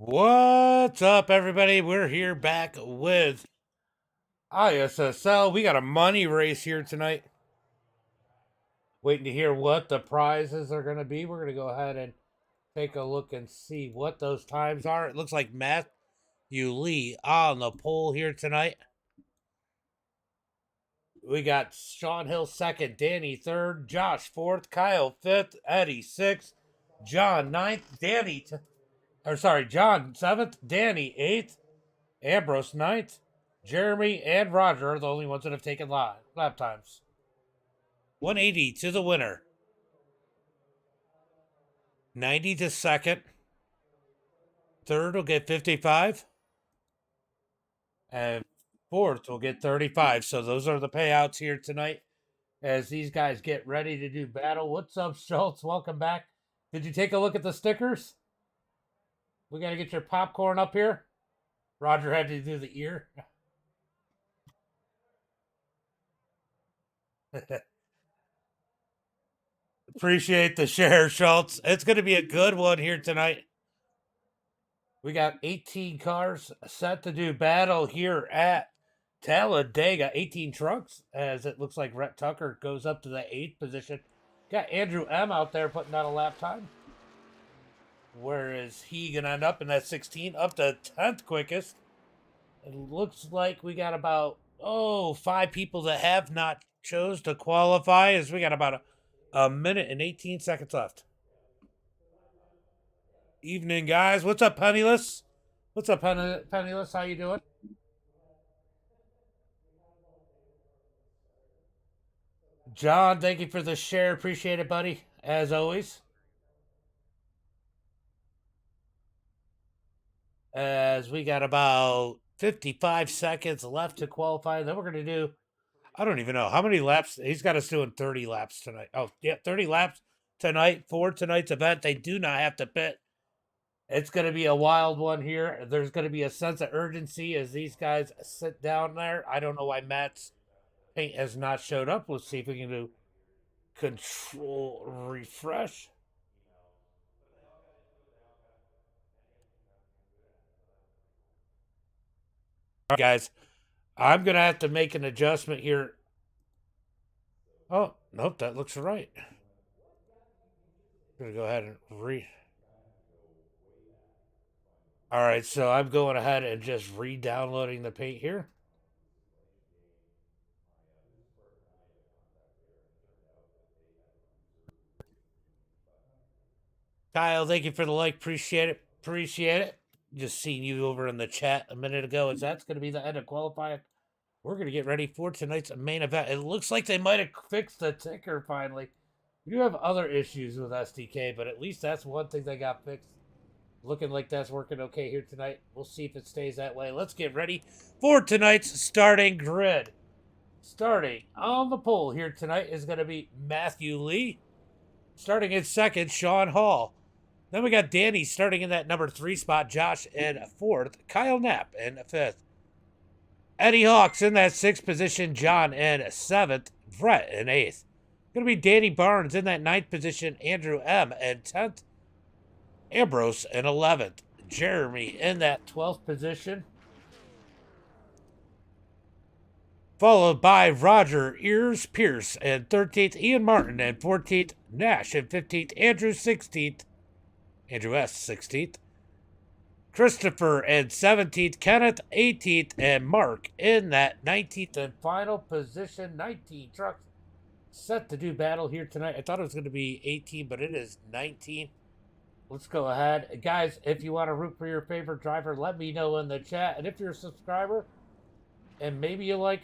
What's up, everybody? We're here back with ISSL. We got a money race here tonight. Waiting to hear what the prizes are going to be. We're going to go ahead and take a look and see what those times are. It looks like Matthew Lee on the pole here tonight. We got Sean Hill second, Danny third, Josh fourth, Kyle fifth, Eddie sixth, John ninth, John seventh, Danny eighth, Ambrose ninth. Jeremy and Roger are the only ones that have taken lap times. 180 to the winner. 90 to second. Third will get 55. And fourth will get 35. So those are the payouts here tonight as these guys get ready to do battle. What's up, Schultz? Welcome back. Did you take a look at the stickers? We got to get your popcorn up here. Roger had to do the ear. Appreciate the share, Schultz. It's going to be a good one here tonight. We got 18 cars set to do battle here at Talladega. 18 trucks, as it looks like Rhett Tucker goes up to the 8th position. Got Andrew M out there putting out a lap time. Where is he going to end up in that 16? Up to 10th quickest. It looks like we got about, 5 people that have not chose to qualify, as we got about a minute and 18 seconds left. Evening, guys. What's up, Penniless? What's up, Penniless? How you doing? John, thank you for the share. Appreciate it, buddy. As always. As we got about 55 seconds left to qualify. Then we're going to do, I don't even know how many laps. He's got us doing 30 laps tonight. Oh, yeah, 30 laps tonight for tonight's event. They do not have to pit. It's going to be a wild one here. There's going to be a sense of urgency as these guys sit down there. I don't know why Matt's paint has not showed up. Let's see if we can do control refresh. All right, guys, I'm going to have to make an adjustment here. Oh, nope, that looks right. I'm going to go ahead and All right, so I'm going ahead and just re-downloading the paint here. Kyle, thank you for the like. Appreciate it. Appreciate it. Just seeing you over in the chat a minute ago. As that's going to be the end of qualifying. We're going to get ready for tonight's main event. It looks like they might have fixed the ticker finally. We do have other issues with SDK, but at least that's one thing they got fixed. Looking like that's working okay here tonight. We'll see if it stays that way. Let's get ready for tonight's starting grid. Starting on the pole here tonight is going to be Matthew Lee. Starting in second, Sean Hall. Then we got Danny starting in that number 3 spot, Josh in 4th, Kyle Knapp in 5th. Eddie Hawks in that 6th position, John in 7th, Brett in 8th. Going to be Danny Barnes in that 9th position, Andrew M in 10th, Ambrose in 11th, Jeremy in that 12th position, followed by Roger Ears Pierce in 13th, Ian Martin in 14th, Nash in 15th, Andrew 16th, Andrew S 16th, Christopher in 17th, Kenneth 18th, and Mark in that 19th and final position. 19 trucks set to do battle here tonight. I thought it was going to be 18, but it is 19. Let's go ahead. Guys, if you want to root for your favorite driver, let me know in the chat. And if you're a subscriber and maybe you like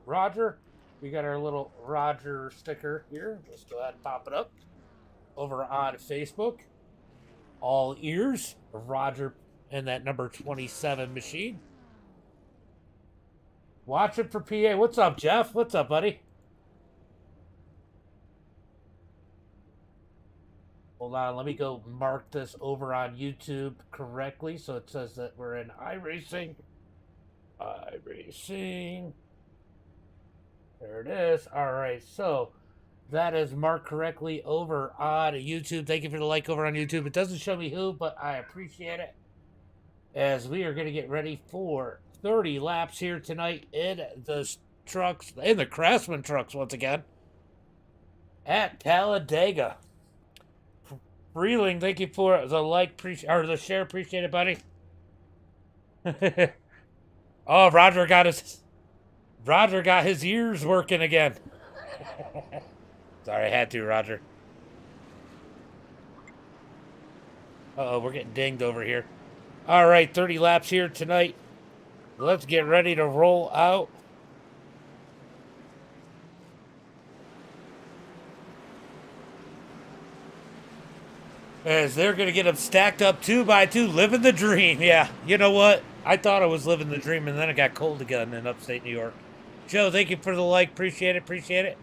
Roger, we got our little Roger sticker here. Let's go ahead and pop it up over on Facebook. All ears, Roger and that number 27 machine. Watching for PA. What's up, Jeff? What's up, buddy? Hold on, let me go mark this over on YouTube correctly so it says that we're in iRacing. iRacing. There it is. All right, so that is marked correctly over on YouTube. Thank you for the like over on YouTube. It doesn't show me who, but I appreciate it. As we are going to get ready for 30 laps here tonight in the trucks, in the Craftsman trucks once again, at Talladega. Freeling, thank you for the like, or the share. Appreciate it, buddy. Oh, Roger got his ears working again. Sorry, I had to, Roger. Uh-oh, we're getting dinged over here. All right, 30 laps here tonight. Let's get ready to roll out. As they're going to get them stacked up 2 by 2, living the dream. Yeah, you know what? I thought I was living the dream, and then it got cold again in upstate New York. Joe, thank you for the like. Appreciate it. Appreciate it.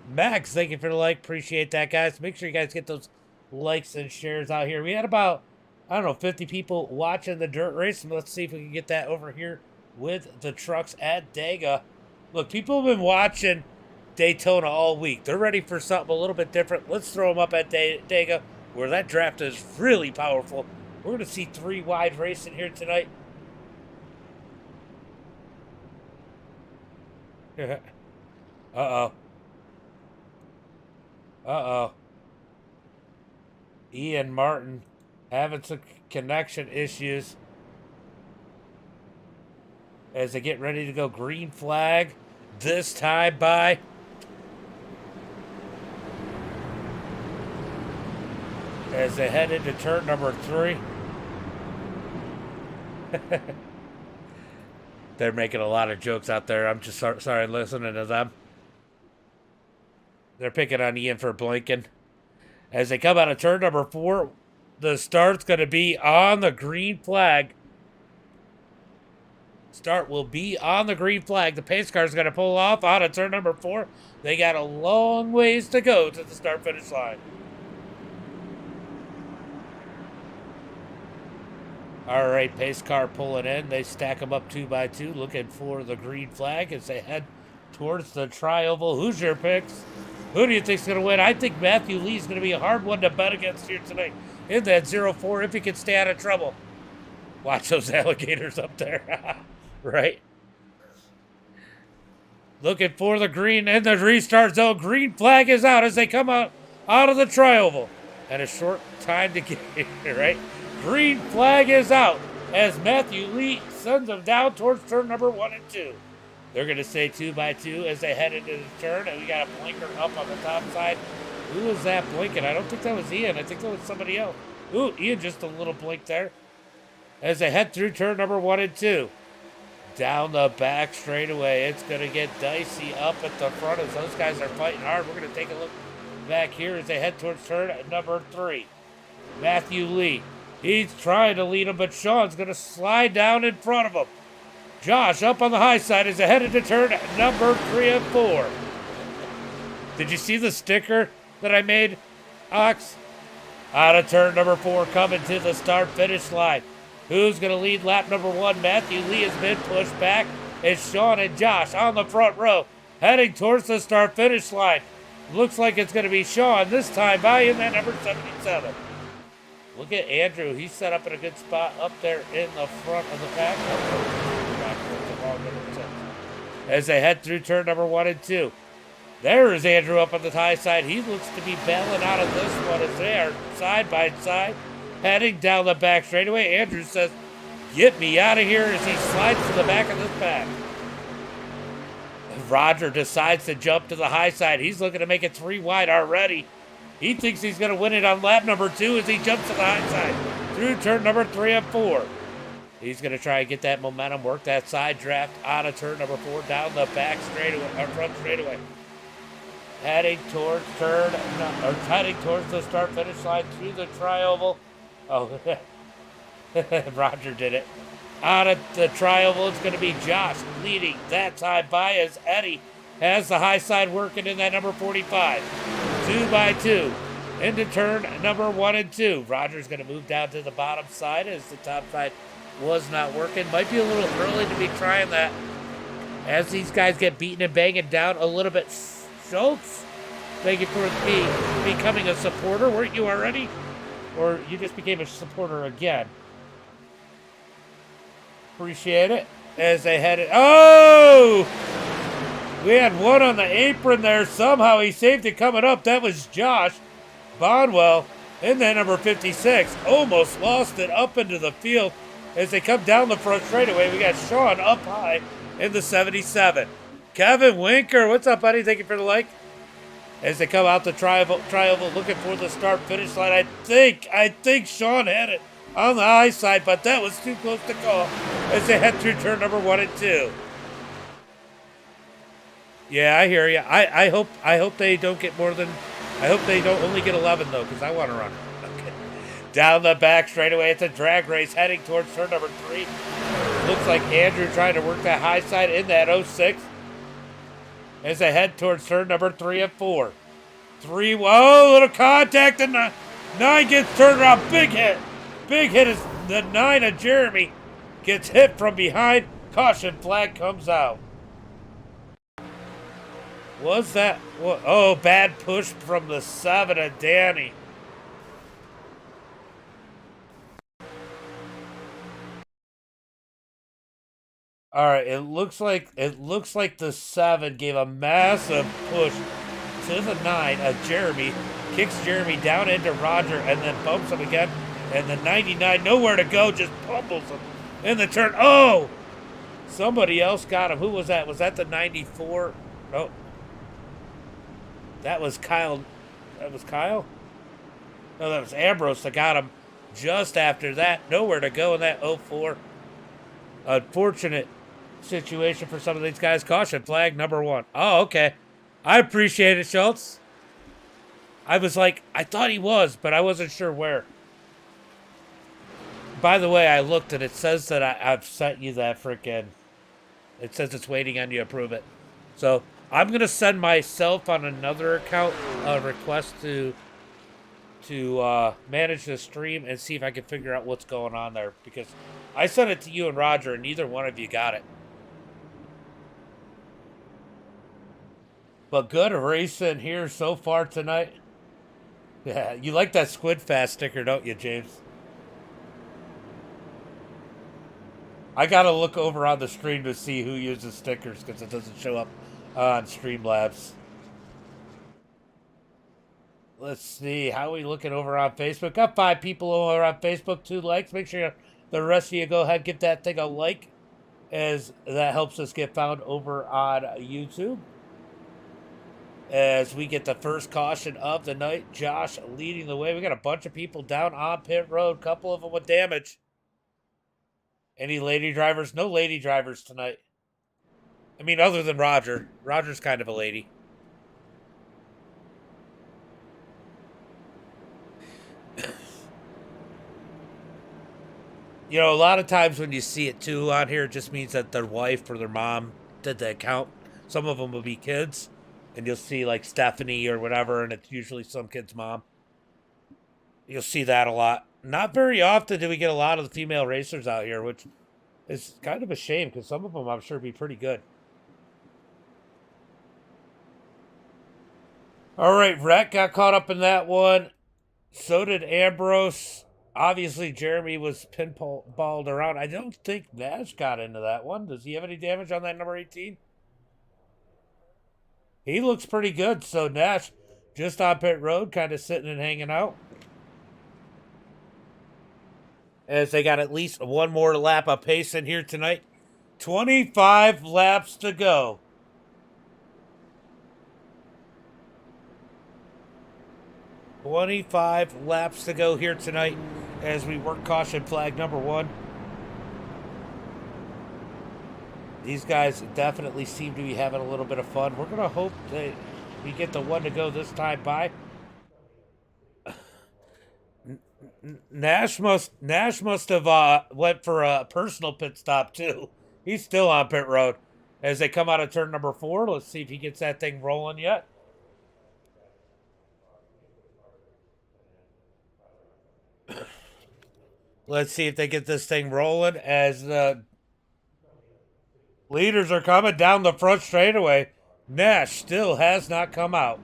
Max, thank you for the like. Appreciate that, guys. Make sure you guys get those likes and shares out here. We had about, I don't know, 50 people watching the dirt race. Let's see if we can get that over here with the trucks at Dega. Look, people have been watching Daytona all week. They're ready for something a little bit different. Let's throw them up at Dega, where that draft is really powerful. We're going to see 3 wide racing here tonight. Uh-oh. Uh-oh. Ian Martin having some connection issues as they get ready to go green flag this time by. As they head into turn number 3. They're making a lot of jokes out there. I'm just sorry listening to them. They're picking on Ian for blinking. As they come out of turn number 4, the start's going to be on the green flag. Start will be on the green flag. The pace car is going to pull off out of turn number 4. They got a long ways to go to the start-finish line. All right, pace car pulling in. They stack them up 2 by 2, looking for the green flag as they head towards the tri-oval. Who's your picks? Who do you think's going to win? I think Matthew Lee's going to be a hard one to bet against here tonight in that 0-4 if he can stay out of trouble. Watch those alligators up there. Right? Looking for the green in the restart zone. Green flag is out as they come out of the tri-oval. And a short time to get here, right? Green flag is out as Matthew Lee sends them down towards turn number 1 and 2. They're going to stay 2 by 2 as they head into the turn, and we got a blinker up on the top side. Who was that blinking? I don't think that was Ian. I think that was somebody else. Ooh, Ian just a little blink there. As they head through turn number 1 and 2. Down the back straightaway. It's going to get dicey up at the front as those guys are fighting hard. We're going to take a look back here as they head towards turn number 3. Matthew Lee. He's trying to lead him, but Sean's going to slide down in front of him. Josh up on the high side as they head into turn number 3 and 4. Did you see the sticker that I made, Ox? Out of turn number 4, coming to the start-finish line. Who's going to lead lap number 1? Matthew Lee has been pushed back. It's Sean and Josh on the front row, heading towards the start-finish line. Looks like it's going to be Sean this time by in that number 77. Look at Andrew. He's set up in a good spot up there in the front of the pack. As they head through turn number 1 and 2. There is Andrew up on the high side. He looks to be bailing out of this one as they are side by side, heading down the back straightaway. Andrew says, "Get me out of here," as he slides to the back of this pack. Roger decides to jump to the high side. He's looking to make it 3 wide already. He thinks he's going to win it on lap number 2 as he jumps to the high side through turn number 3 and 4. He's going to try and get that momentum, work that side draft out of turn number 4, down the back straightaway, or front straightaway. Heading towards the start-finish line through the tri-oval. Oh, Roger did it. Out of the tri-oval, it's going to be Josh leading that time by as Eddie has the high side working in that number 45. 2 by 2 into turn number 1 and 2. Roger's going to move down to the bottom side as the top side was not working. Might be a little early to be trying that as these guys get beaten and banging down a little bit. Schultz Thank you for becoming a supporter. Weren't you already? Or you just became a supporter again? Appreciate it. As they headed. Oh! We had one on the apron there. Somehow he saved it coming up. That was Josh Bonwell in that number 56. Almost lost it up into the field. As they come down the front straightaway, we got Sean up high in the 77. Kevin Winker, what's up, buddy? Thank you for the like. As they come out the triangle looking for the start-finish line. I think Sean had it on the high side, but that was too close to call as they head through turn number 1 and 2. Yeah, I hear you. I hope they don't get more than. I hope they don't only get 11 though, because I want to run. Okay. Down the back straightaway, it's a drag race heading towards turn number 3. Looks like Andrew trying to work that high side in that 06. As they head towards turn number 3 and 4. 3, whoa, little contact, and the 9 gets turned around. Big hit. Big hit is the 9 of Jeremy. Gets hit from behind. Caution flag comes out. Was that? What? Oh, bad push from the 7 of Danny. All right, it looks like the 7 gave a massive push to the 9 of Jeremy, kicks Jeremy down into Roger, and then bumps him again. And the 99, nowhere to go, just pummels him in the turn. Oh, somebody else got him. Who was that? Was that the 94? Oh, that was Kyle. That was Kyle? No, that was Ambrose that got him just after that. Nowhere to go in that 04. Unfortunate situation for some of these guys. Caution flag number 1. Oh, okay. I appreciate it, Schultz. I was like, I thought he was, but I wasn't sure where. By the way, I looked and it says that I've sent you that freaking. It says it's waiting on you to approve it. So I'm gonna send myself on another account a request to manage the stream and see if I can figure out what's going on there, because I sent it to you and Roger and neither one of you got it. But good racing here so far tonight. Yeah, you like that Squid Fast sticker, don't you, James? I gotta look over on the stream to see who uses stickers because it doesn't show up on Streamlabs. Let's see, how are we looking over on Facebook? Got 5 people over on Facebook, 2 likes. Make sure the rest of you go ahead and give that thing a like, as that helps us get found over on YouTube. As we get the first caution of the night, Josh leading the way. We got a bunch of people down on pit road, a couple of them with damage. Any lady drivers? No lady drivers tonight. I mean, other than Roger. Roger's kind of a lady. You know, a lot of times when you see it too on here, it just means that their wife or their mom did the account. Some of them will be kids, and you'll see like Stephanie or whatever, and it's usually some kid's mom. You'll see that a lot. Not very often do we get a lot of the female racers out here, which is kind of a shame because some of them I'm sure be pretty good. All right, Rhett got caught up in that one. So did Ambrose. Obviously, Jeremy was pinballed around. I don't think Nash got into that one. Does he have any damage on that number 18? He looks pretty good. So Nash just on pit road, kind of sitting and hanging out. As they got at least one more lap of pace in here tonight. 25 laps to go. $25 laps to go here tonight as we work caution flag number 1. These guys definitely seem to be having a little bit of fun. We're going to hope that we get the one to go this time by. Nash must have went for a personal pit stop too. He's still on pit road as they come out of turn number 4. Let's see if he gets that thing rolling yet. Let's see if they get this thing rolling as the leaders are coming down the front straightaway. Nash still has not come out.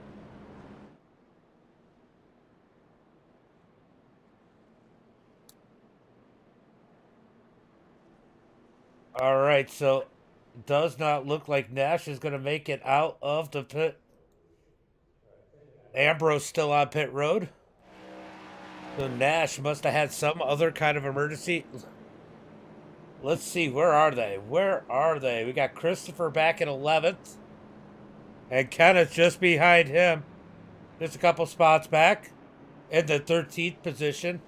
All right, so it does not look like Nash is going to make it out of the pit. Ambrose still on pit road. So Nash must have had some other kind of emergency. Let's see, where are they? Where are they? We got Christopher back in 11th. And Kenneth just behind him. Just a couple spots back. In the 13th position.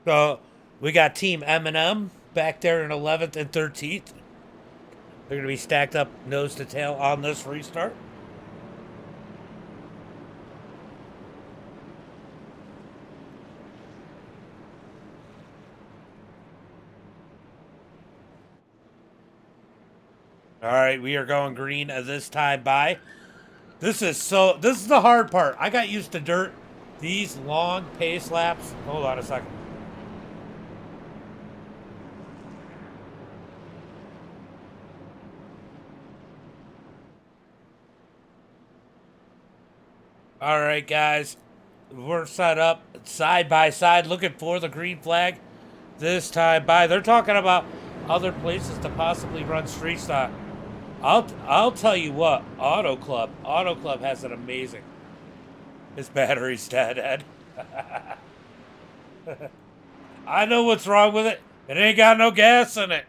So we got Team M&M back there in 11th and 13th. They're going to be stacked up nose to tail on this restart. All right, we are going green at this time by. This is the hard part. I got used to dirt. These long pace laps. Hold on a second. All right, guys. We're set up side by side looking for the green flag this time by. They're talking about other places to possibly run street stock. I'll tell you what, Auto Club has an amazing. His battery's dead, Ed. I know what's wrong with it. It ain't got no gas in it.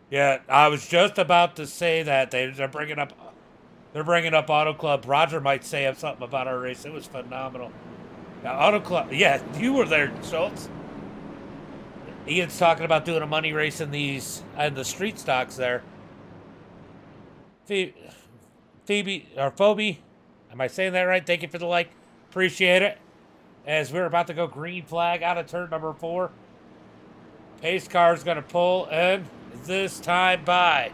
Yeah, I was just about to say that they're bringing up Auto Club. Roger might say something about our race. It was phenomenal. Now, Auto Club, yeah, you were there, Schultz. Ian's talking about doing a money race in the street stocks there. Phoebe or Phoebe, am I saying that right? Thank you for the like. Appreciate it. As we're about to go green flag out of turn number 4. Pace car's going to pull in this time by.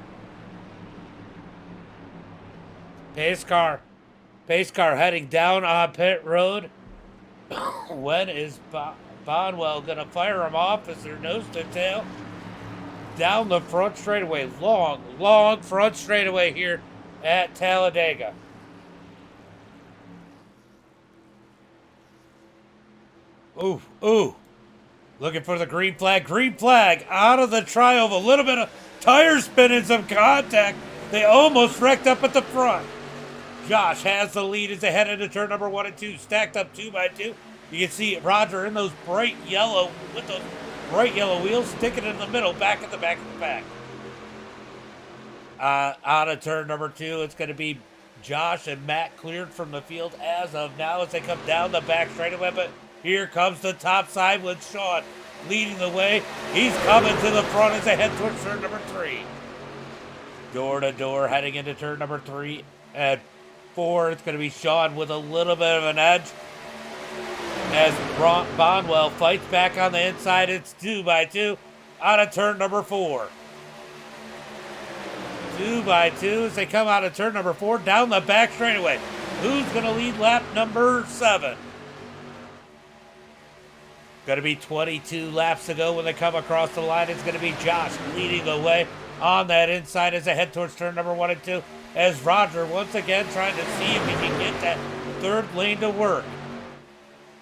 Pace car heading down on pit road. When is Bonwell going to fire him off as their nose to tail? Down the front straightaway. Long front straightaway here at Talladega. Ooh. Looking for the green flag. Green flag out of the tri-oval. A little bit of tire spin and some contact. They almost wrecked up at the front. Josh has the lead as they head into turn number 1 and 2. Stacked up 2 by 2. You can see Roger in those bright yellow wheels sticking in the middle, back at the back of the pack. Out of turn number 2, it's going to be Josh and Matt cleared from the field as of now as they come down the back straightaway. But here comes the top side with Sean leading the way. He's coming to the front as they head towards turn number 3. Door to door heading into turn number 3 and 4. It's going to be Sean with a little bit of an edge. As Bonwell fights back on the inside, it's 2 by 2 out of turn number 4. 2 by 2 as they come out of turn number 4 down the back straightaway. Who's going to lead lap number 7? Going to be 22 laps to go when they come across the line. It's going to be Josh leading the way on that inside as they head towards turn number 1 and 2. As Roger once again trying to see if he can get that third lane to work.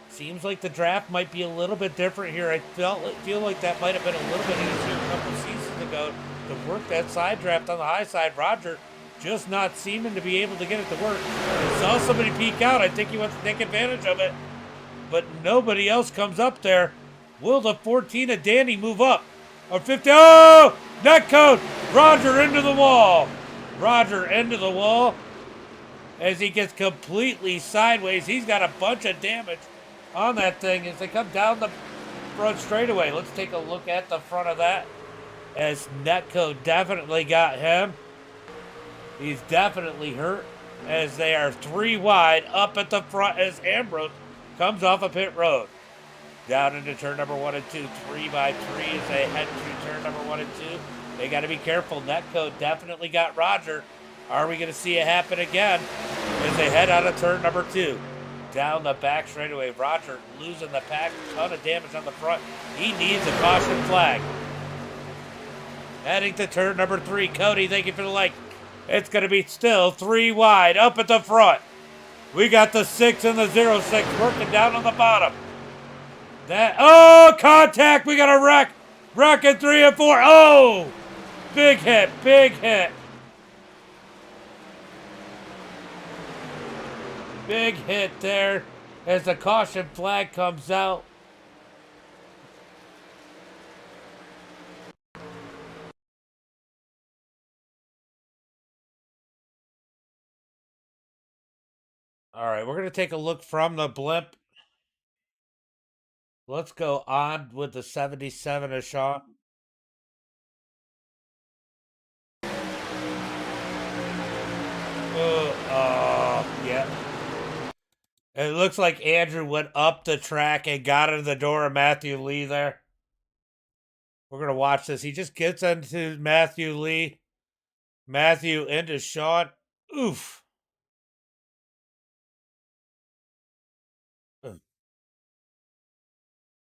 Seems like the draft might be a little bit different here. I feel like that might have been a little bit easier a couple seasons ago to work that side draft on the high side. Roger just not seeming to be able to get it to work. I saw somebody peek out. I think he wants to take advantage of it. But nobody else comes up there. Will the 14 of Danny move up? Or 50? Oh! Net code! Roger into the wall. Roger into the wall as he gets completely sideways. He's got a bunch of damage on that thing as they come down the front straightaway. Let's take a look at the front of that as Netco definitely got him. He's definitely hurt as they are 3 wide up at the front as Ambrose comes off of pit road. Down into turn number 1 and 2, 3 by 3 as they head to turn number 1 and 2. They got to be careful. Netco definitely got Roger. Are we going to see it happen again as they head out of turn number 2? Down the back straightaway. Roger losing the pack. Ton of damage on the front. He needs a caution flag. Heading to turn number 3. Cody, thank you for the like. It's going to be still 3 wide up at the front. We got the 6 and the 06 working down on the bottom. Contact. We got a wreck. Wreck at 3 and 4. Oh, big hit, big hit. Big hit there as the caution flag comes out. All right, we're going to take a look from the blimp. Let's go on with the 77 of Sean. Yeah. It looks like Andrew went up the track and got into the door of Matthew Lee there. We're going to watch this. He just gets into Matthew Lee. Matthew into Sean. Oof.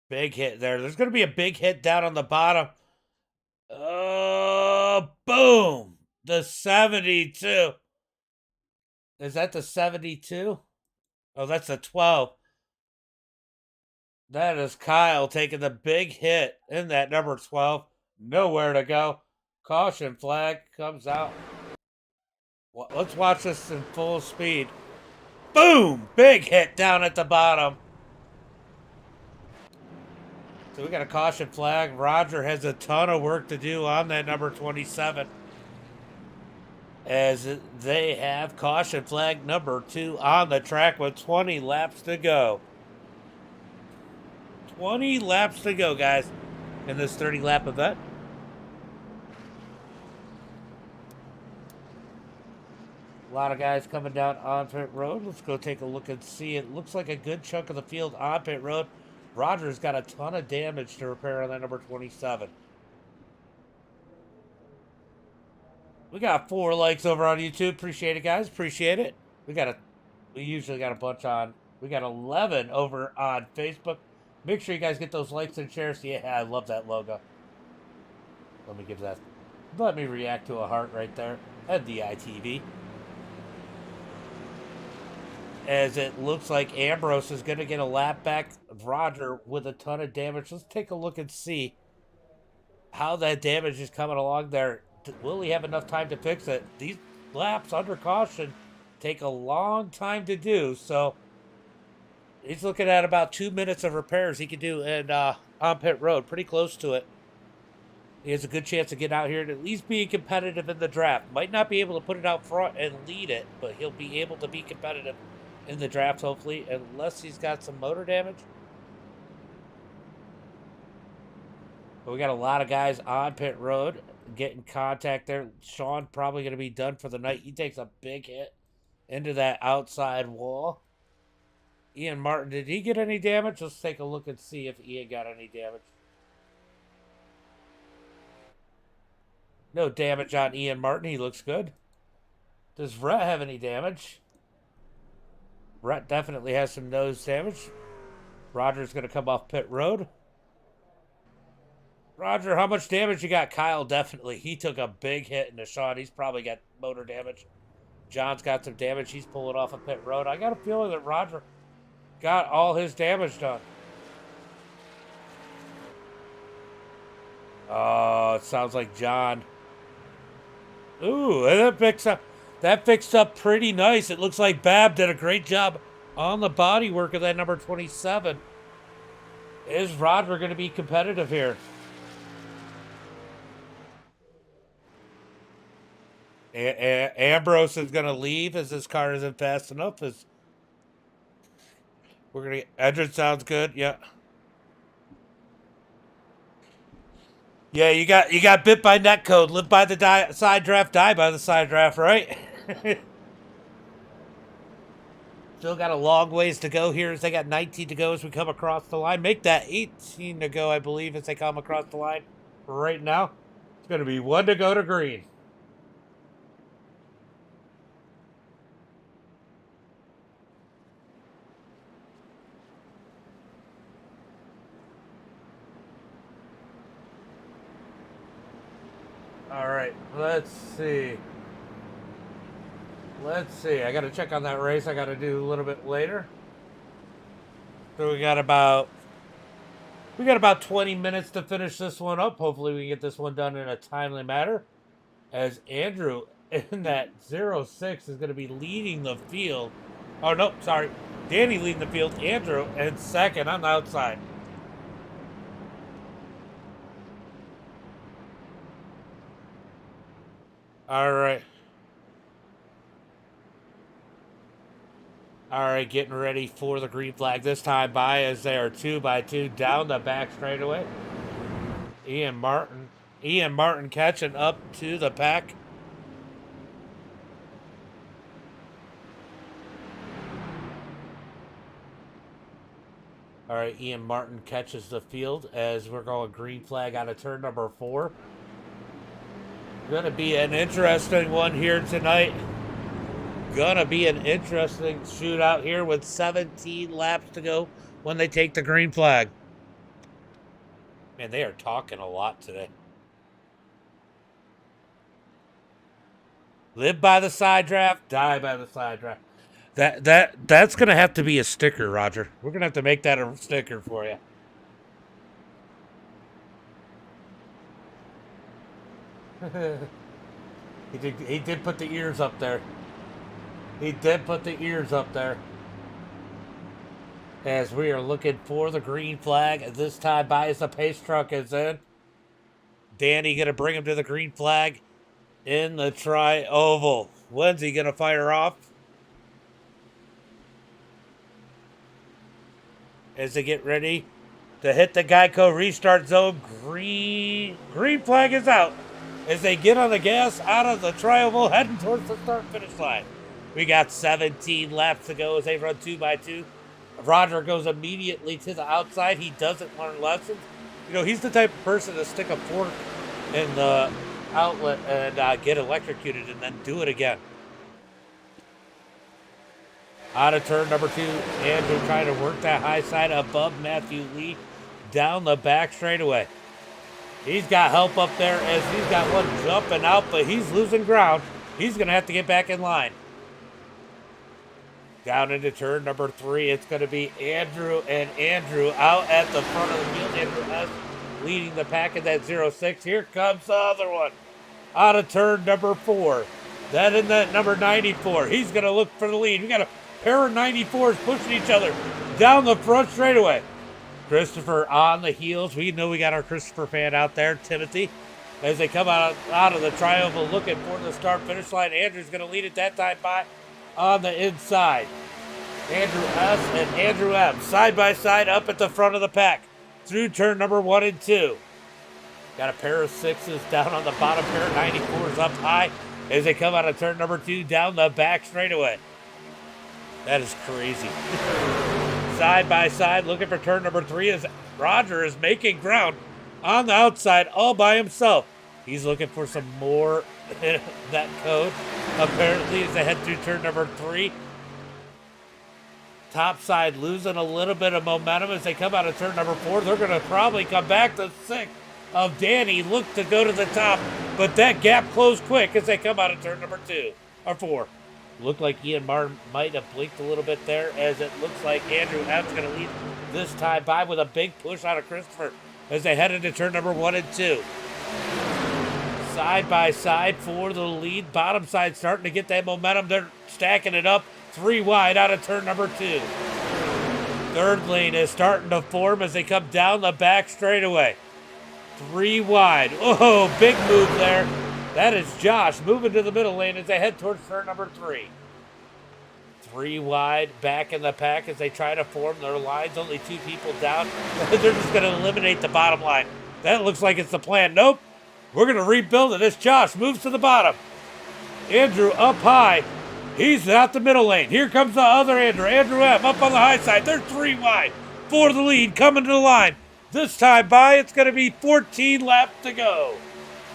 Big hit there. There's going to be a big hit down on the bottom. Boom. The 72. Is that the 72? Oh, that's the 12. That is Kyle taking the big hit in that number 12. Nowhere to go. Caution flag comes out. Well, let's watch this in full speed. Boom! Big hit down at the bottom. So we got a caution flag. Roger has a ton of work to do on that number 27. As they have caution flag number 2 on the track with 20 laps to go. 20 laps to go, guys, in this 30-lap event. A lot of guys coming down on pit road. Let's go take a look and see. It looks like a good chunk of the field on pit road. Roger's got a ton of damage to repair on that number 27. We got 4 likes over on YouTube. Appreciate it, guys. Appreciate it. We usually got a bunch on. We got 11 over on Facebook. Make sure you guys get those likes and shares. Yeah, I love that logo. Let me react to a heart right there. MDiTV. As it looks like Ambrose is going to get a lap back. Roger with a ton of damage. Let's take a look and see how that damage is coming along there. Will he have enough time to fix it? These laps under caution take a long time to do, so he's looking at about 2 minutes of repairs he can do in on pit road. Pretty close to it. He has a good chance of getting out here and at least being competitive in the draft. Might not be able to put it out front and lead it, but he'll be able to be competitive in the draft, hopefully, unless he's got some motor damage. But we got a lot of guys on pit road getting contact there. Sean probably going to be done for the night. He takes a big hit into that outside wall. Ian Martin, did he get any damage? Let's take a look and see if Ian got any damage. No damage on Ian Martin. He looks good. Does Rhett have any damage? Rhett definitely has some nose damage. Roger's going to come off pit road. Roger, how much damage you got? Kyle, definitely. He took a big hit into Sean. He's probably got motor damage. John's got some damage. He's pulling off a pit road. I got a feeling that Roger got all his damage done. Oh, it sounds like John. Ooh, that fixed up pretty nice. It looks like Bab did a great job on the body work of that number 27. Is Roger going to be competitive here? Ambrose is going to leave as his car isn't fast enough. We're going to get Edred. Sounds good. Yeah. Yeah, you got bit by netcode. Live by the side draft, die by the side draft, right? Still got a long ways to go here as they got 19 to go as we come across the line. Make that 18 to go, I believe, as they come across the line. Right now, it's going to be 1 to go to green. All right, let's see. let's see. I got to check on that race. I got to do a little bit later. So we got about 20 minutes to finish this one up. Hopefully we can get this one done in a timely manner. As Andrew in that 06 is going to be leading the field. Oh, no, sorry. Danny leading the field. Andrew in second on the outside. All right. All right, getting ready for the green flag this time by as they are 2 by 2 down the back straightaway. Ian Martin catching up to the pack. All right, Ian Martin catches the field as we're going green flag out of turn number 4. Going to be an interesting one here tonight. Going to be an interesting shootout here with 17 laps to go when they take the green flag. Man, they are talking a lot today. Live by the side draft, die by the side draft. That's gonna have to be a sticker, Roger. We're gonna have to make that a sticker for you. He did put the ears up there. He did put the ears up there. As we are looking for the green flag. This time by as the pace truck is in. Danny gonna bring him to the green flag in the tri-oval. When's he gonna fire off? As they get ready to hit the Geico restart zone. Green flag is out. As they get on the gas out of the tri-oval, heading towards the start-finish line. We got 17 laps to go as they run 2 by 2. Roger goes immediately to the outside. He doesn't learn lessons. You know, he's the type of person to stick a fork in the outlet and get electrocuted and then do it again. Out of turn number 2, Andrew trying to work that high side above Matthew Lee down the back straightaway. He's got help up there as he's got one jumping out, but he's losing ground. He's going to have to get back in line. Down into turn number 3, it's going to be Andrew and Andrew out at the front of the field. Andrew S. leading the pack in that 06. Here comes the other one. Out of turn number 4. That in that number 94. He's going to look for the lead. We got a pair of 94s pushing each other down the front straightaway. Christopher on the heels. We know we got our Christopher fan out there, Timothy. As they come out of the tri-oval looking for the start-finish line. Andrew's going to lead it that time by on the inside. Andrew S. and Andrew M. side by side up at the front of the pack through turn number 1 and 2. Got a pair of 6s down on the bottom, pair of 94s up high as they come out of turn number 2 down the back straightaway. That is crazy. Side by side looking for turn number 3 as Roger is making ground on the outside all by himself. He's looking for some more that code. Apparently as they head through turn number 3. Top side losing a little bit of momentum as they come out of turn number 4. They're going to probably come back to 6 of Danny. Look to go to the top, but that gap closed quick as they come out of turn number 2 or 4. Looked like Ian Martin might have blinked a little bit there as it looks like Andrew M's going to lead this time by with a big push out of Christopher as they head into turn number 1 and 2. Side by side for the lead. Bottom side starting to get that momentum. They're stacking it up 3 wide out of turn number 2. Third lane is starting to form as they come down the back straightaway. 3 wide. Oh, big move there. That is Josh moving to the middle lane as they head towards turn number 3. 3 wide back in the pack as they try to form their lines. Only 2 people down. They're just going to eliminate the bottom line. That looks like it's the plan. Nope. We're going to rebuild it as Josh moves to the bottom. Andrew up high. He's out the middle lane. Here comes the other Andrew. Andrew M up on the high side. They're 3 wide for the lead coming to the line. This time by, it's going to be 14 laps to go.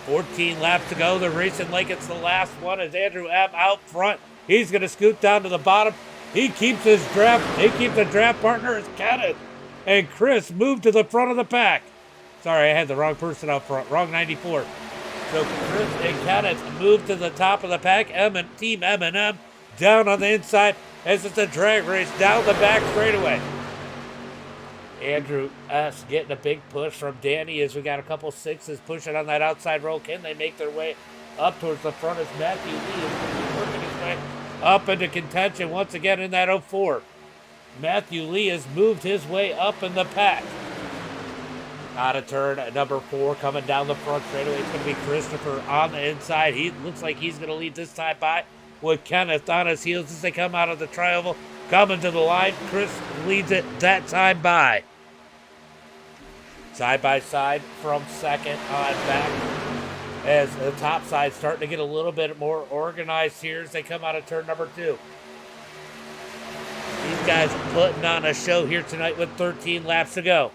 14 laps to go. They're racing like it's the last one as Andrew M out front. He's going to scoot down to the bottom. He keeps his draft. He keeps the draft partner as Kenneth and Chris move to the front of the pack. Sorry, I had the wrong person out front. Wrong 94. So Chris and Kenneth move to the top of the pack. Team M&M down on the inside as it's a drag race down the back straightaway. Andrew S. getting a big push from Danny as we got a couple sixes pushing on that outside roll. Can they make their way up towards the front as Matthew Lee is working his way up into contention once again in that 04. Matthew Lee has moved his way up in the pack. Out of turn number 4 coming down the front straightaway. It's going to be Christopher on the inside. He looks like he's going to lead this time by with Kenneth on his heels as they come out of the tri-oval. Coming to the line, Chris leads it that time by. Side by side from second on back as the top side starting to get a little bit more organized here as they come out of turn number 2. These guys putting on a show here tonight with 13 laps to go.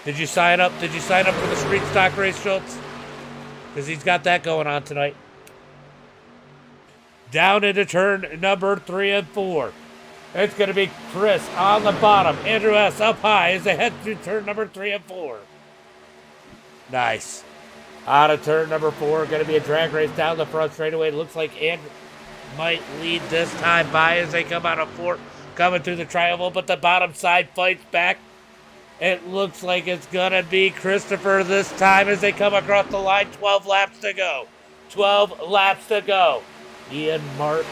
Did you sign up? Did you sign up for the street stock race, Schultz? Because he's got that going on tonight. Down into turn number 3 and 4. It's going to be Chris on the bottom. Andrew S. up high as they head through turn number 3 and 4. Nice. Out of turn number 4, going to be a drag race down the front straightaway. It looks like Andrew might lead this time by as they come out of 4, coming through the tri-oval, but the bottom side fights back. It looks like it's going to be Christopher this time as they come across the line. 12 laps to go. 12 laps to go. Ian Martin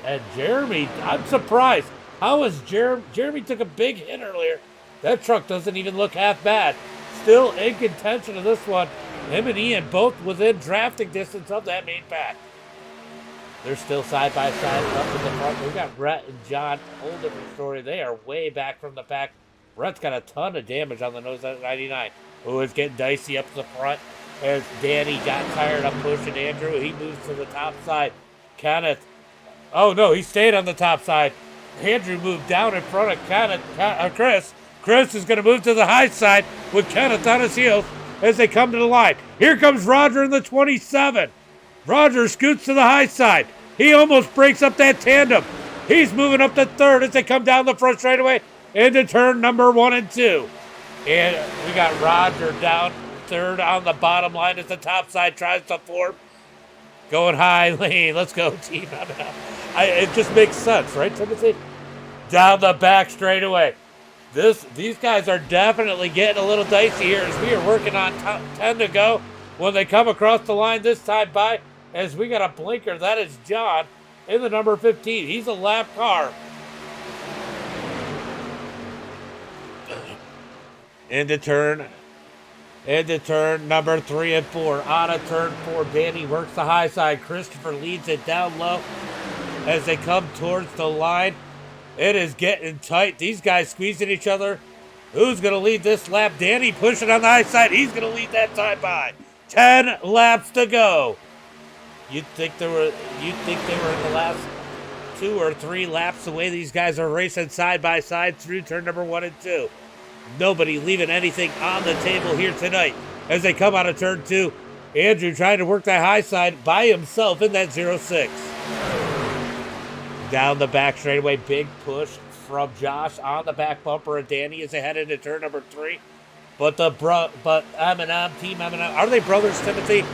and Jeremy. I'm surprised. How is Jeremy took a big hit earlier. That truck doesn't even look half bad. Still in contention of this one. Him and Ian both within drafting distance of that main pack. They're still side by side up in the front. We've got Brett and John. Whole different story. They are way back from the pack. Brett's got a ton of damage on the nose at 99. Oh, it's getting dicey up to the front. As Danny got tired of pushing Andrew, he moves to the top side. Kenneth, oh no, he stayed on the top side. Andrew moved down in front of Kenneth, Chris. Chris is going to move to the high side with Kenneth on his heels as they come to the line. Here comes Roger in the 27. Roger scoots to the high side. He almost breaks up that tandem. He's moving up to third as they come down the front straightaway into turn number 1 and 2. And we got Roger down third on the bottom line as the top side tries to form. Going high lane. Let's go, team. It just makes sense, right, Timothy? Down the back straightaway. These guys are definitely getting a little dicey here as we are working on 10 to go when they come across the line this time by as we got a blinker. That is John in the number 15. He's a lap car. Into turn number 3 and 4. Out of turn 4, Danny works the high side. Christopher leads it down low as they come towards the line. It is getting tight. These guys squeezing each other. Who's going to lead this lap? Danny pushing on the high side. He's going to lead that time by. 10 laps to go. You'd think they were in the last 2 or 3 laps the way these guys are racing side by side through turn number 1 and 2. Nobody leaving anything on the table here tonight as they come out of turn 2. Andrew trying to work that high side by himself in that 0-6. Down the back straightaway, big push from Josh on the back bumper of Danny as they head into turn number 3. But M&M, Team M&M, are they brothers, Timothy?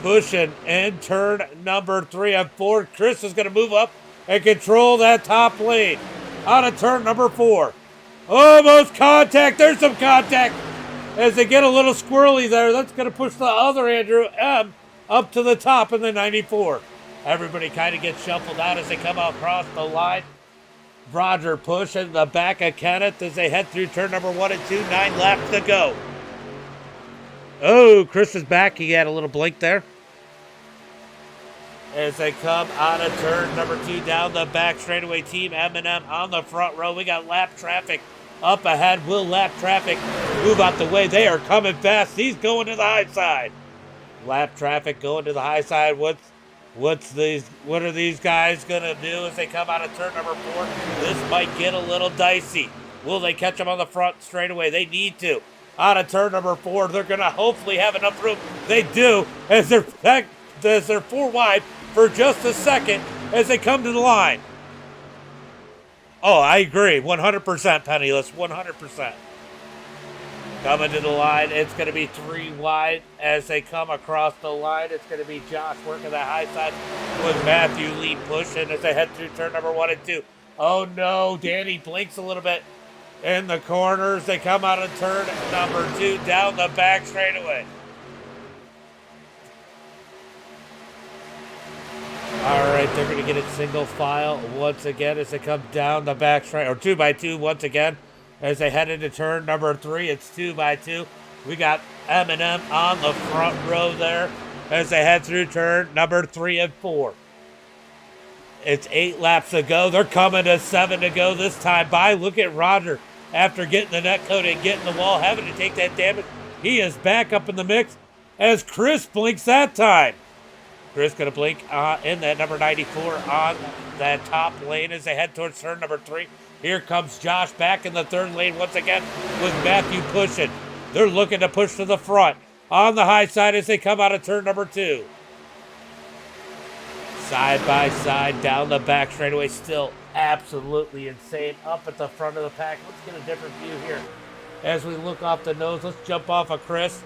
Pushing in turn number 3 and 4. Chris is going to move up and control that top lane. Out of turn number 4. Almost contact. There's some contact as they get a little squirrely there. That's going to push the other Andrew M up to the top in the 94. Everybody kind of gets shuffled out as they come across the line. Roger pushing the back of Kenneth as they head through turn number 1 and 2. 9 laps to go. Oh, Chris is back. He had a little blink there. As they come out of turn number 2 down the back straightaway, Team M&M on the front row. We got lap traffic up ahead. Will lap traffic move out the way? They are coming fast. He's going to the high side. Lap traffic going to the high side. What are these guys gonna do as they come out of turn number 4? This might get a little dicey. Will they catch them on the front straightaway? They need to. Out of turn number 4, they're gonna hopefully have enough room. They do as they're 4 wide for just a second as they come to the line. Oh, I agree. 100% Penniless. 100%. Coming to the line, it's going to be 3 wide as they come across the line. It's going to be Josh working the high side with Matthew Lee pushing as they head through turn number 1 and 2. Oh no, Danny blinks a little bit in the corners. They come out of turn number 2 down the back straightaway. All right, they're going to get it single file once again as they come down the back straight, or 2 by 2 once again. As they head into turn number 3, it's 2 by 2. We got M&M on the front row there as they head through turn number 3 and 4. It's 8 laps to go. They're coming to 7 to go this time by. Look at Roger after getting the net coat and getting the wall, having to take that damage. He is back up in the mix as Chris blinks that time. Chris going to blink in that number 94 on that top lane as they head towards turn number 3. Here comes Josh back in the third lane once again with Matthew pushing. They're looking to push to the front on the high side as they come out of turn number 2. Side by side down the back straightaway, still absolutely insane. Up at the front of the pack. Let's get a different view here as we look off the nose. Let's jump off of Chris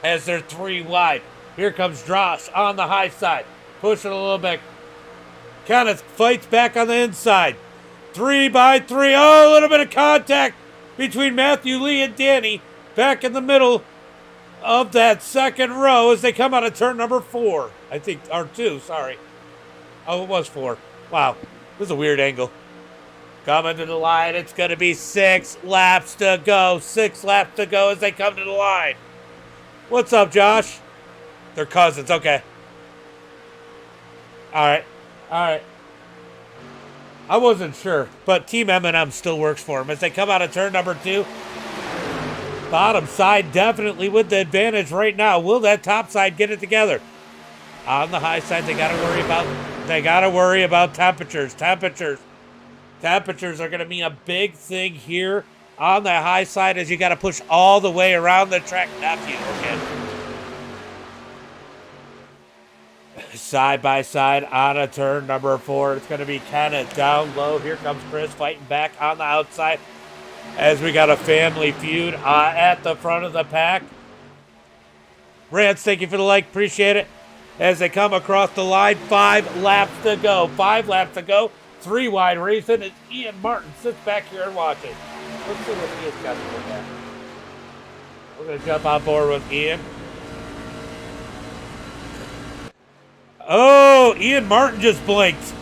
as they're 3 wide. Here comes Josh on the high side, pushing a little bit. Kind of fights back on the inside. 3 by 3. Oh, a little bit of contact between Matthew Lee and Danny back in the middle of that second row as they come out of turn number 4. I think, or 2, sorry. Oh, it was 4. Wow, this is a weird angle. Coming to the line, it's going to be 6 laps to go. 6 laps to go as they come to the line. What's up, Josh? They're cousins, okay. All right. I wasn't sure, but Team M&M still works for them as they come out of turn number 2. Bottom side definitely with the advantage right now. Will that top side get it together? On the high side, they got to worry about temperatures. Temperatures are going to be a big thing here on the high side as you got to push all the way around the track. Matthew, okay. Side by side on a turn number 4. It's going to be kind of down low. Here comes Chris fighting back on the outside as we got a family feud at the front of the pack. Rance, thank you for the like. Appreciate it. As they come across the line, 5 laps to go. 5 laps to go. 3 wide racing as Ian Martin sits back here and watches. Let's see what Ian's got to look at. We're going to jump on board with Ian. Oh, Ian Martin just blinked.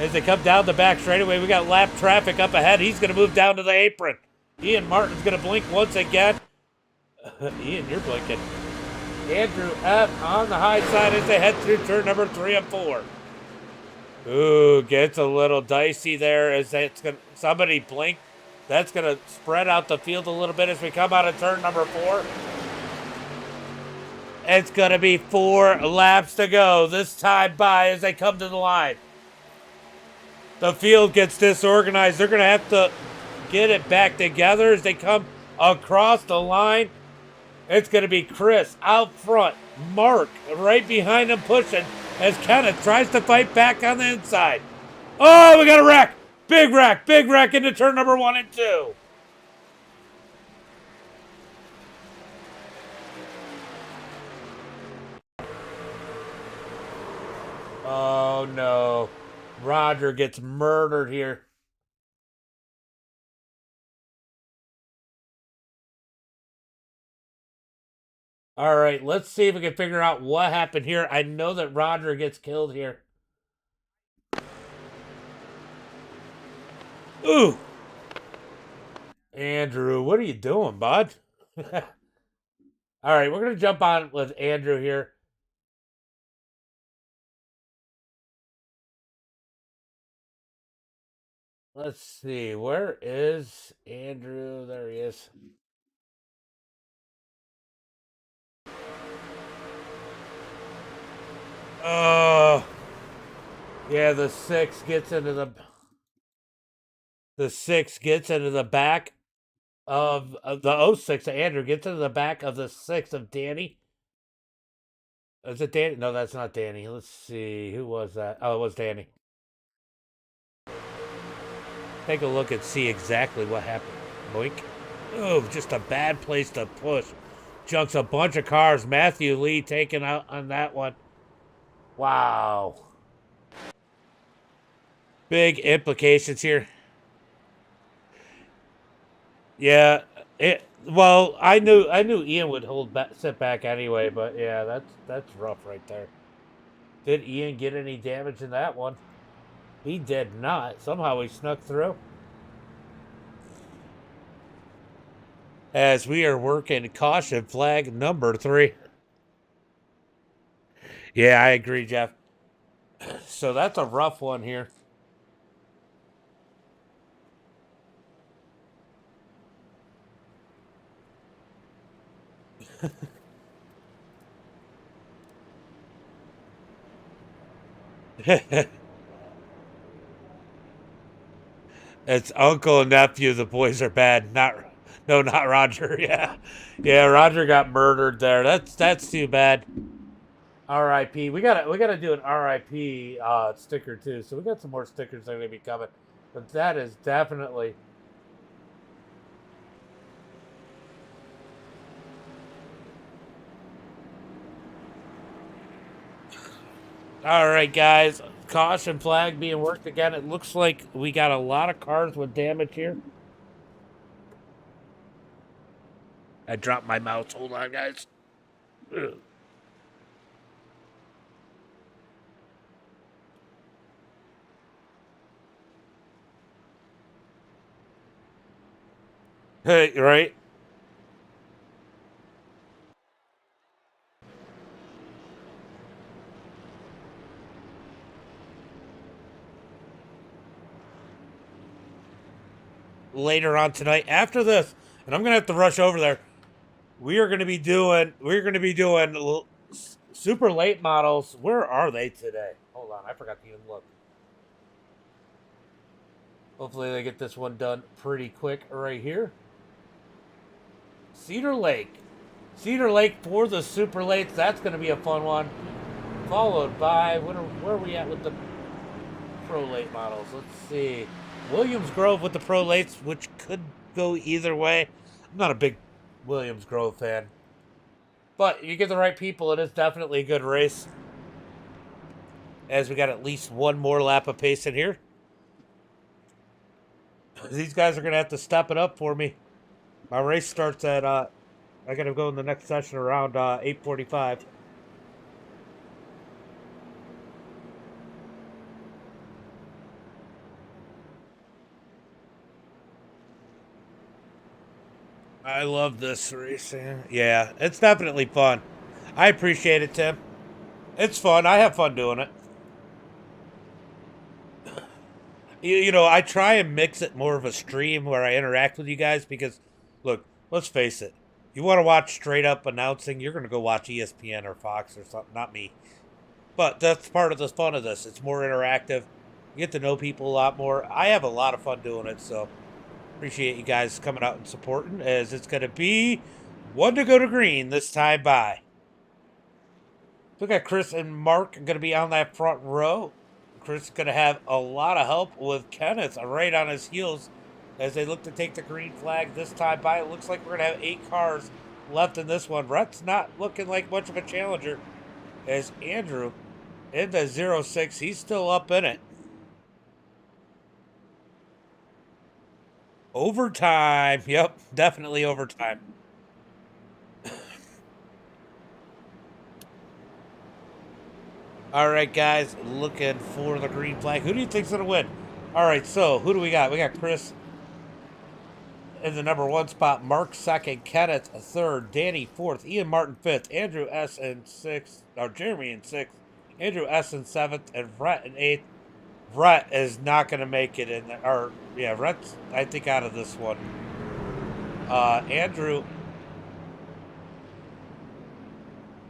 As they come down the back straightaway, we got lap traffic up ahead. He's going to move down to the apron. Ian Martin's going to blink once again. Ian, you're blinking. Andrew F. on the high side as they head through turn number 3 and 4. Ooh, gets a little dicey there as somebody blink. That's going to spread out the field a little bit as we come out of turn number 4. It's going to be 4 laps to go. This time by as they come to the line. The field gets disorganized. They're going to have to get it back together as they come across the line. It's going to be Chris out front. Mark right behind him pushing as Kenneth tries to fight back on the inside. Oh, we got a wreck. Big wreck into turn number 1 and 2. Oh, no. Roger gets murdered here. All right, let's see if we can figure out what happened here. I know that Roger gets killed here. Ooh. Andrew, what are you doing, bud? All right, we're going to jump on with Andrew here. Let's see. Where is Andrew? There he is. Oh. Yeah, the 6 gets into the back of the 06. Andrew gets into the back of the 6 of Danny. Is it Danny? No, that's not Danny. Let's see. Who was that? Oh, it was Danny. Take a look and see exactly what happened. Boink. Oh, just a bad place to push. Junks a bunch of cars. Matthew Lee taken out on that one. Wow. Big implications here. Yeah. Well, I knew Ian would sit back anyway, but yeah, that's rough right there. Did Ian get any damage in that one? He did not. Somehow he snuck through. As we are working caution flag number 3. Yeah, I agree, Jeff. So that's a rough one here. It's uncle and nephew. The boys are bad. Not Roger. Yeah, yeah. Roger got murdered there. That's too bad. R.I.P. We gotta do an R.I.P. Sticker too. So we got some more stickers that are gonna be coming. But that is definitely. All right, guys. Caution flag being worked again. It looks like we got a lot of cars with damage here. I dropped my mouse. Hold on, guys. Ugh. Hey, right? Later on tonight, after this, and I'm gonna have to rush over there. We're gonna be doing super late models. Where are they today? Hold on, I forgot to even look. Hopefully they get this one done pretty quick right here. Cedar Lake. Cedar Lake for the super lates. That's going to be a fun one. Followed by, where are we at with the pro late models? Let's see. Williams Grove with the pro lates, which could go either way. I'm not a big Williams Grove fan. But you get the right people, it is definitely a good race. As we got at least one more lap of pace in here. These guys are going to have to step it up for me. My race starts at, I got to go in the next session around 8:45. I love this racing. Yeah, it's definitely fun. I appreciate it, Tim. It's fun. I have fun doing it. You know, I try and mix it more of a stream where I interact with you guys because, look, let's face it. You want to watch straight up announcing, you're going to go watch ESPN or Fox or something, not me. But that's part of the fun of this. It's more interactive. You get to know people a lot more. I have a lot of fun doing it, so appreciate you guys coming out and supporting as it's going to be one to go to green this time by. We got Chris and Mark going to be on that front row. Chris is going to have a lot of help with Kenneth right on his heels as they look to take the green flag this time by. It looks like we're going to have 8 cars left in this one. Rhett's not looking like much of a challenger as Andrew in the 06. He's still up in it. Overtime. Yep, definitely overtime. All right, guys, looking for the green flag. Who do you think's going to win? All right, so who do we got? We got Chris in the number 1 spot, Mark second, Kenneth third, Danny fourth, Ian Martin fifth, Andrew S in sixth, or Jeremy in sixth, Andrew S in seventh, and Brett in eighth. Brett is not going to make it in, or yeah, Brett's I think out of this one.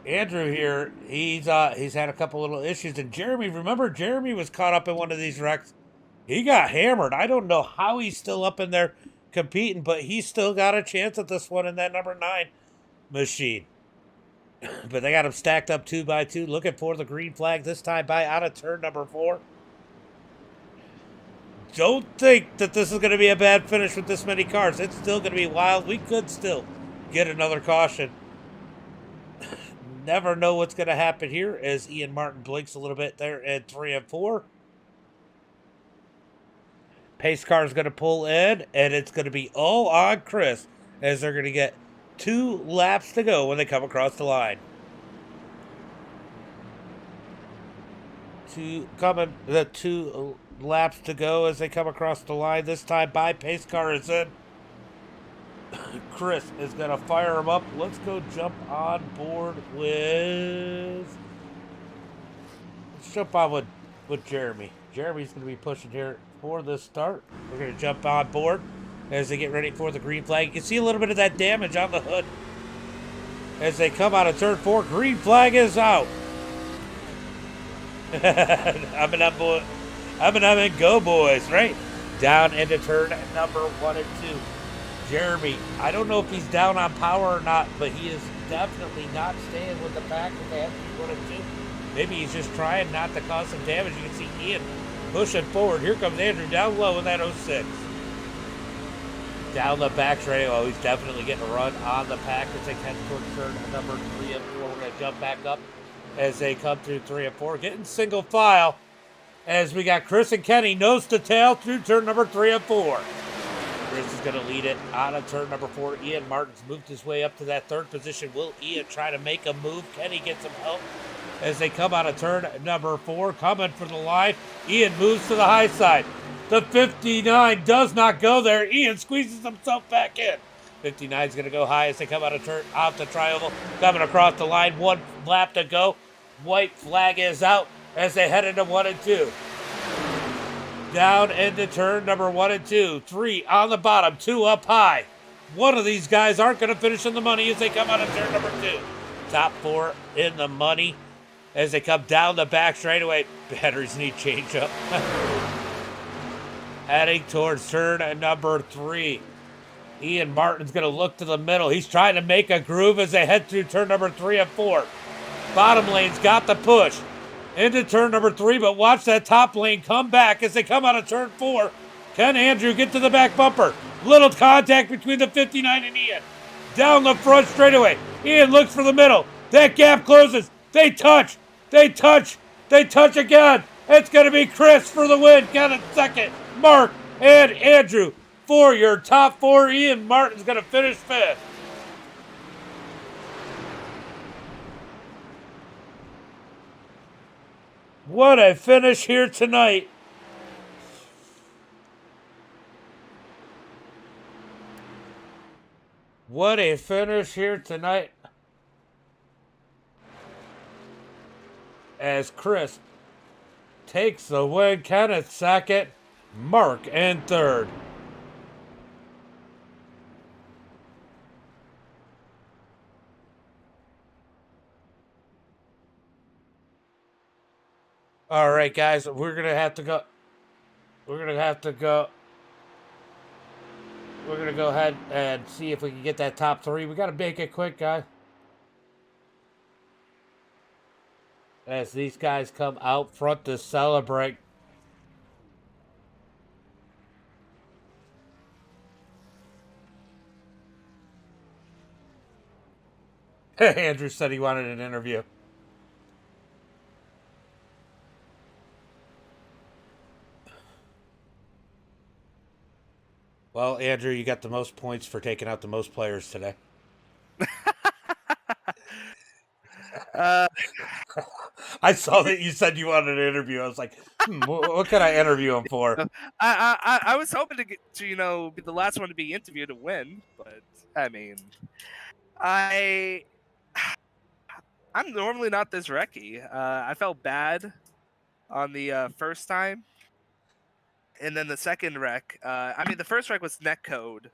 Andrew here, he's had a couple little issues, and Jeremy, remember Jeremy was caught up in one of these wrecks. He got hammered. I don't know how he's still up in there competing, but he's still got a chance at this one in that number 9 machine. But they got him stacked up 2 by 2, looking for the green flag this time by out of turn number 4. don't think that this is going to be a bad finish with this many cars. It's still going to be wild. We could still get another caution. Never know what's going to happen here as Ian Martin blinks a little bit there at 3 and 4. Pace car is going to pull in, and it's going to be all on Chris as they're going to get 2 laps to go when they come across the line. 2 laps to go as they come across the line. This time by pace car is in. Chris is going to fire him up. Let's go jump on board with... Let's jump on with Jeremy. Jeremy's going to be pushing here for the start. We're going to jump on board as they get ready for the green flag. You can see a little bit of that damage on the hood as they come out of turn 4. Green flag is out. I'm in go boys, right? Down into turn number 1 and 2. Jeremy, I don't know if he's down on power or not, but he is definitely not staying with the pack with the 1 and 2. Maybe he's just trying not to cause some damage. You can see Ian pushing forward. Here comes Andrew down low in that 06. Down the back straight. Oh, he's definitely getting a run on the pack as they head towards turn number 3 and 4. We're going to jump back up as they come through 3 and 4. Getting single file as we got Chris and Kenny nose to tail through turn number 3 and 4. Chris is going to lead it out of turn number 4. Ian Martin's moved his way up to that 3rd position. Will Ian try to make a move? Kenny gets some help as they come out of turn number 4. Coming for the line. Ian moves to the high side. The 59 does not go there. Ian squeezes himself back in. 59 is going to go high as they come out of the triangle. Coming across the line. 1 lap to go. White flag is out as they head into 1 and 2. Down into turn number 1 and 2. 3 on the bottom, 2 up high. One of these guys aren't going to finish in the money as they come out of turn number 2. Top 4 in the money as they come down the back straightaway. Batteries need change up. Heading towards turn number 3. Ian Martin's going to look to the middle. He's trying to make a groove as they head through turn number 3 and 4. Bottom lane's got the push into turn number 3, but watch that top lane come back as they come out of turn 4. Can Andrew get to the back bumper? Little contact between the 59 and Ian. Down the front straightaway. Ian looks for the middle. That gap closes. They touch. They touch. They touch again. It's going to be Chris for the win. Got it second. Mark and Andrew for your top 4. Ian Martin's going to finish 5th. What a finish here tonight. What a finish here tonight. As Chris takes the win, Kenneth 2nd, Mark in 3rd. All right, guys, we're going to have to go. We're going to go ahead and see if we can get that top 3. We got to make it quick, guys. As these guys come out front to celebrate. Andrew said he wanted an interview. Well, Andrew, you got the most points for taking out the most players today. I saw that you said you wanted an interview. I was like, what can I interview him for? I was hoping to get to be the last one to be interviewed to win, but I mean, I'm normally not this wrecky. I felt bad on the first time, and then the second wreck. The first wreck was net code.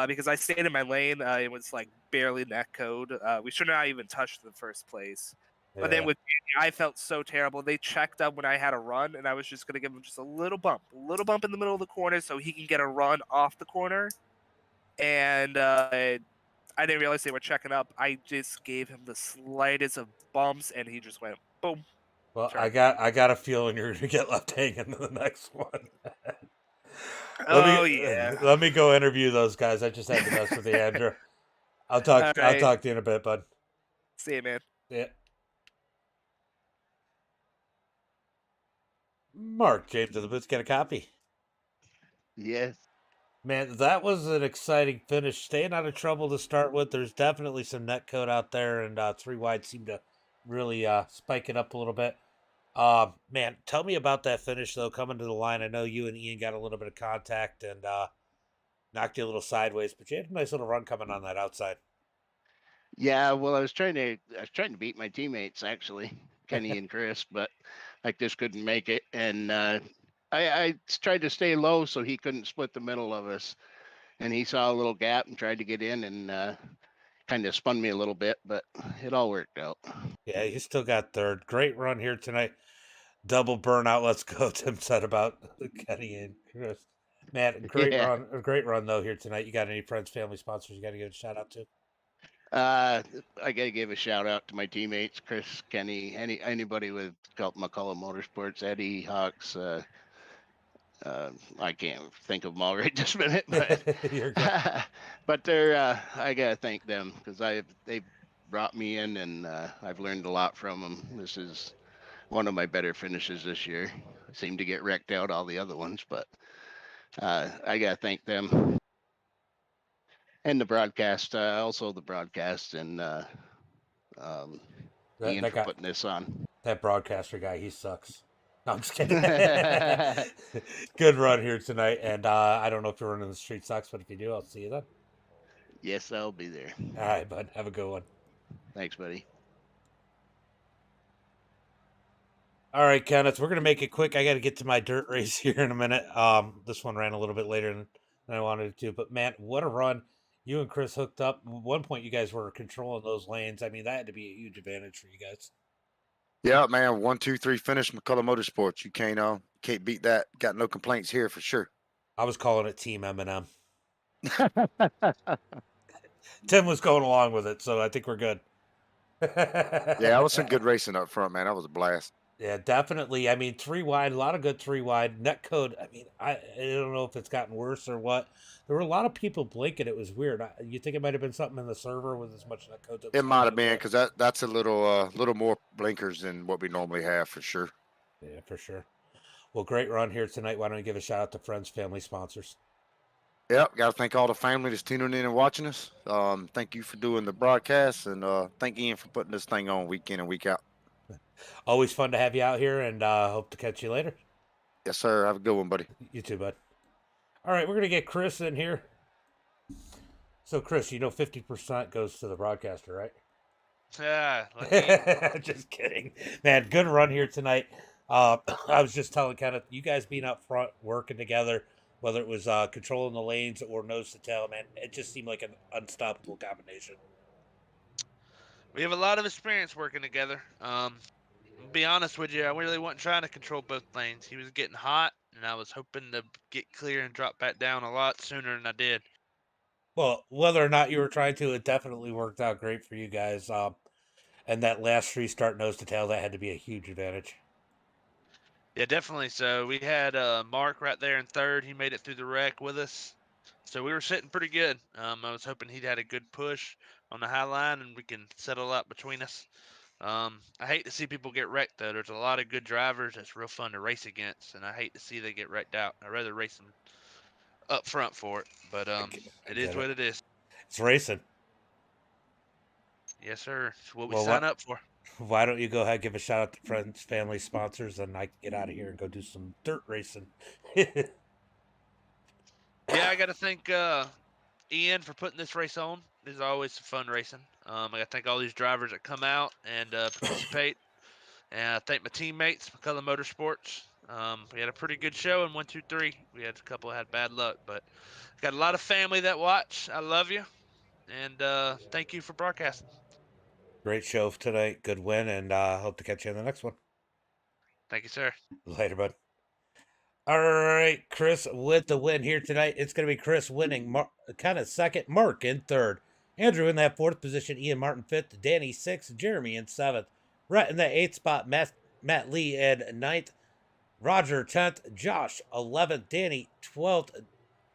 Because I stayed in my lane, it was like barely net code. We should not even touched the first place. Yeah. But then with Danny, I felt so terrible. They checked up when I had a run, and I was just going to give him just a little bump in the middle of the corner so he can get a run off the corner. And I didn't realize they were checking up. I just gave him the slightest of bumps, and he just went boom. Well, sure. I got a feeling you're going to get left hanging to the next one. Oh yeah. Let me go interview those guys. I just had to mess with you, Andrew. All I'll right. talk to you in a bit, bud. See you, man. Yeah. Mark, James of the Boots, get a copy. Yes. Man, that was an exciting finish. Staying out of trouble to start with. There's definitely some net code out there, and three wide seemed to really spike it up a little bit. Man, tell me about that finish though. Coming to the line, I know you and Ian got a little bit of contact and knocked you a little sideways, but you had a nice little run coming on that outside. Yeah, well, I was trying to beat my teammates actually, Kenny and Chris, but I just couldn't make it. And I tried to stay low so he couldn't split the middle of us. And he saw a little gap and tried to get in and kind of spun me a little bit, but it all worked out. Yeah, you still got third. Great run here tonight. Double burnout. Let's go. Tim said about Kenny and Chris. Man, great Yeah. run. A great run though here tonight. You got any friends, family, sponsors you got to give a shout out to? I got to give a shout out to my teammates, Chris, Kenny, anybody with McCullough Motorsports, Eddie, Hawks. I can't think of them all right this minute, but You're good. but they're I gotta thank them because they brought me in and I've learned a lot from them. This is one of my better finishes this year. I seem to get wrecked out all the other ones, but I gotta thank them and the broadcast, also the broadcast and Ian That for guy, putting this on. that broadcaster guy, he sucks. No, I'm just kidding. Good run here tonight, and I don't know if you're running the street sucks, but if you do, I'll see you then. Yes, I'll be there. All right, bud. Have a good one. Thanks, buddy. All right, Kenneth, we're gonna make it quick. I got to get to my dirt race here in a minute. This one ran a little bit later than I wanted it to, but man, what a run! You and Chris hooked up. At one point, you guys were controlling those lanes. I mean, that had to be a huge advantage for you guys. Yeah, man. 1, 2, 3 finish McCullough Motorsports. You can't beat that. Got no complaints here for sure. I was calling it Team M&M. Tim was going along with it, so I think we're good. Yeah, that was some good racing up front, man. That was a blast. Yeah, definitely. I mean, three wide, a lot of good three wide. Net code, I mean, I don't know if it's gotten worse or what. There were a lot of people blinking. It was weird. You think it might have been something in the server with as much net code? It might have been because that's a little more blinkers than what we normally have for sure. Yeah, for sure. Well, great run here tonight. Why don't you give a shout out to friends, family, sponsors? Yep, got to thank all the family that's tuning in and watching us. Thank you for doing the broadcast, and thank Ian for putting this thing on week in and week out. Always fun to have you out here, and hope to catch you later. Yes, sir. Have a good one, buddy. You too, bud. All right, we're going to get Chris in here. So, Chris, 50% goes to the broadcaster, right? Yeah. Just kidding. Man, good run here tonight. I was just telling Kenneth, you guys being up front, working together, whether it was controlling the lanes or nose to tail, man, it just seemed like an unstoppable combination. We have a lot of experience working together. Be honest with you, I really wasn't trying to control both lanes. He was getting hot, and I was hoping to get clear and drop back down a lot sooner than I did. Well, whether or not you were trying to, it definitely worked out great for you guys. And that last restart nose to tail, that had to be a huge advantage. Yeah, definitely. So we had Mark right there in third. He made it through the wreck with us. So we were sitting pretty good. I was hoping he'd had a good push on the high line, and we can settle up between us. I hate to see people get wrecked, though. There's a lot of good drivers that's real fun to race against, and I hate to see they get wrecked out. I'd rather race them up front for it, but it is what it is. It's racing. Yes, sir. It's what we sign up for. Why don't you go ahead and give a shout out to friends, family, sponsors, and I can get out of here and go do some dirt racing. Yeah, I got to thank Ian for putting this race on. This is always fun racing. I got to thank all these drivers that come out and participate. And I thank my teammates, McCullough Motorsports. We had a pretty good show in 1, 2, 3. We had a couple that had bad luck, but got a lot of family that watch. I love you. And thank you for broadcasting. Great show tonight. Good win, and hope to catch you in the next one. Thank you, sir. Later, bud. All right, Chris with the win here tonight. It's going to be Chris winning, kind of second, Mark in third, Andrew in that fourth position, Ian Martin fifth, Danny sixth, Jeremy in seventh, Rhett in that eighth spot, Matt Lee in ninth, Roger 10th, Josh 11th, Danny 12th,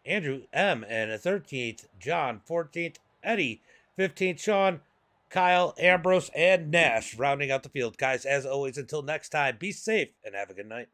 Andrew M, and 13th, John 14th, Eddie 15th, Sean, Kyle, Ambrose, and Nash rounding out the field. Guys, as always, until next time, be safe and have a good night.